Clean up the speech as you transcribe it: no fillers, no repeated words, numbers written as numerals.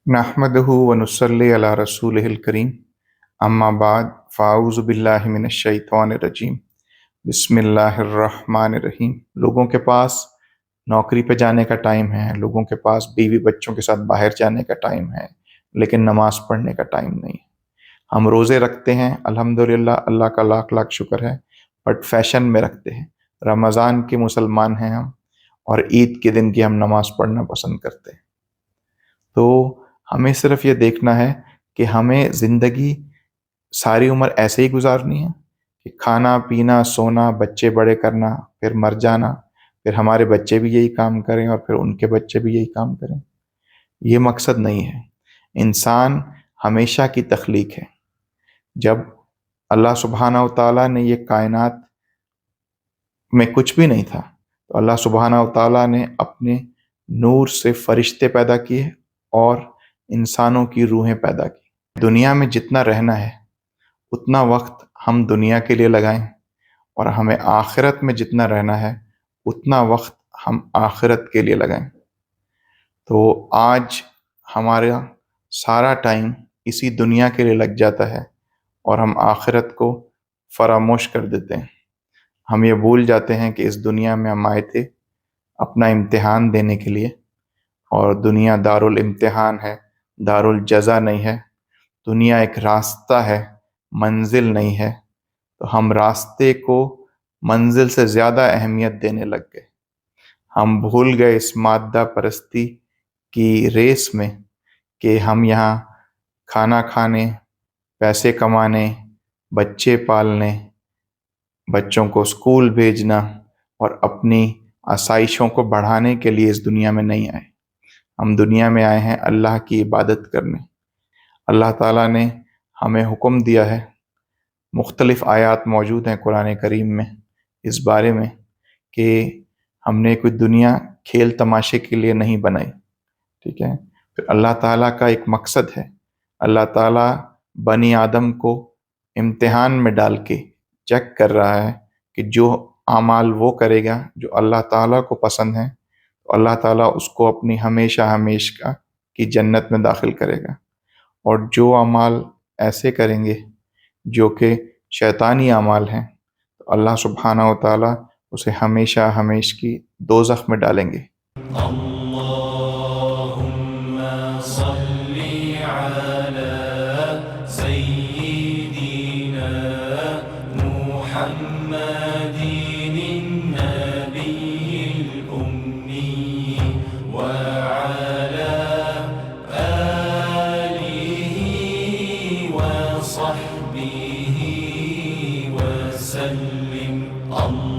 نحمدہ ونصلی علی رسولہ الکریم، اما بعد فاعوذ باللہ من الشیطان الرجیم، بسم اللہ الرحمن الرحیم۔ لوگوں کے پاس نوکری پہ جانے کا ٹائم ہے، لوگوں کے پاس بیوی بچوں کے ساتھ باہر جانے کا ٹائم ہے، لیکن نماز پڑھنے کا ٹائم نہیں ہے۔ ہم روزے رکھتے ہیں، الحمدللہ، اللہ کا لاکھ لاکھ شکر ہے، بٹ فیشن میں رکھتے ہیں۔ رمضان کے مسلمان ہیں ہم، اور عید کے دن کی ہم نماز پڑھنا پسند کرتے ہیں۔ تو ہمیں صرف یہ دیکھنا ہے کہ ہمیں زندگی ساری عمر ایسے ہی گزارنی ہے کہ کھانا پینا سونا، بچے بڑے کرنا، پھر مر جانا، پھر ہمارے بچے بھی یہی کام کریں اور پھر ان کے بچے بھی یہی کام کریں۔ یہ مقصد نہیں ہے۔ انسان ہمیشہ کی تخلیق ہے۔ جب اللہ سبحانہ و تعالیٰ نے یہ کائنات میں کچھ بھی نہیں تھا، تو اللہ سبحانہ و تعالیٰ نے اپنے نور سے فرشتے پیدا کیے اور انسانوں کی روحیں پیدا کی۔ دنیا میں جتنا رہنا ہے اتنا وقت ہم دنیا کے لیے لگائیں، اور ہمیں آخرت میں جتنا رہنا ہے اتنا وقت ہم آخرت کے لیے لگائیں۔ تو آج ہمارا سارا ٹائم اسی دنیا کے لیے لگ جاتا ہے اور ہم آخرت کو فراموش کر دیتے ہیں۔ ہم یہ بھول جاتے ہیں کہ اس دنیا میں ہم آئے تھے اپنا امتحان دینے کے لیے، اور دنیا دارالامتحان ہے، دارالجزا نہیں ہے۔ دنیا ایک راستہ ہے، منزل نہیں ہے۔ تو ہم راستے کو منزل سے زیادہ اہمیت دینے لگ گئے۔ ہم بھول گئے اس مادہ پرستی کی ریس میں کہ ہم یہاں کھانا کھانے، پیسے کمانے، بچے پالنے، بچوں کو اسکول بھیجنا اور اپنی آسائشوں کو بڑھانے کے لیے اس دنیا میں نہیں آئے۔ ہم دنیا میں آئے ہیں اللہ کی عبادت کرنے۔ اللہ تعالیٰ نے ہمیں حکم دیا ہے، مختلف آیات موجود ہیں قرآن کریم میں اس بارے میں، کہ ہم نے کوئی دنیا کھیل تماشے کے لیے نہیں بنائی، ٹھیک ہے۔ پھر اللہ تعالیٰ کا ایک مقصد ہے۔ اللہ تعالیٰ بنی آدم کو امتحان میں ڈال کے چیک کر رہا ہے کہ جو اعمال وہ کرے گا جو اللہ تعالیٰ کو پسند ہیں، تو اللہ تعالیٰ اس کو اپنی ہمیشہ ہمیشہ کی جنت میں داخل کرے گا، اور جو اعمال ایسے کریں گے جو کہ شیطانی اعمال ہیں، تو اللہ سبحانہ و تعالیٰ اسے ہمیشہ ہمیشہ کی دوزخ میں ڈالیں گے۔ اللہم صلی علی سیدنا محمد النبی الأمی وعلی آلہ وصحبہ وسلم۔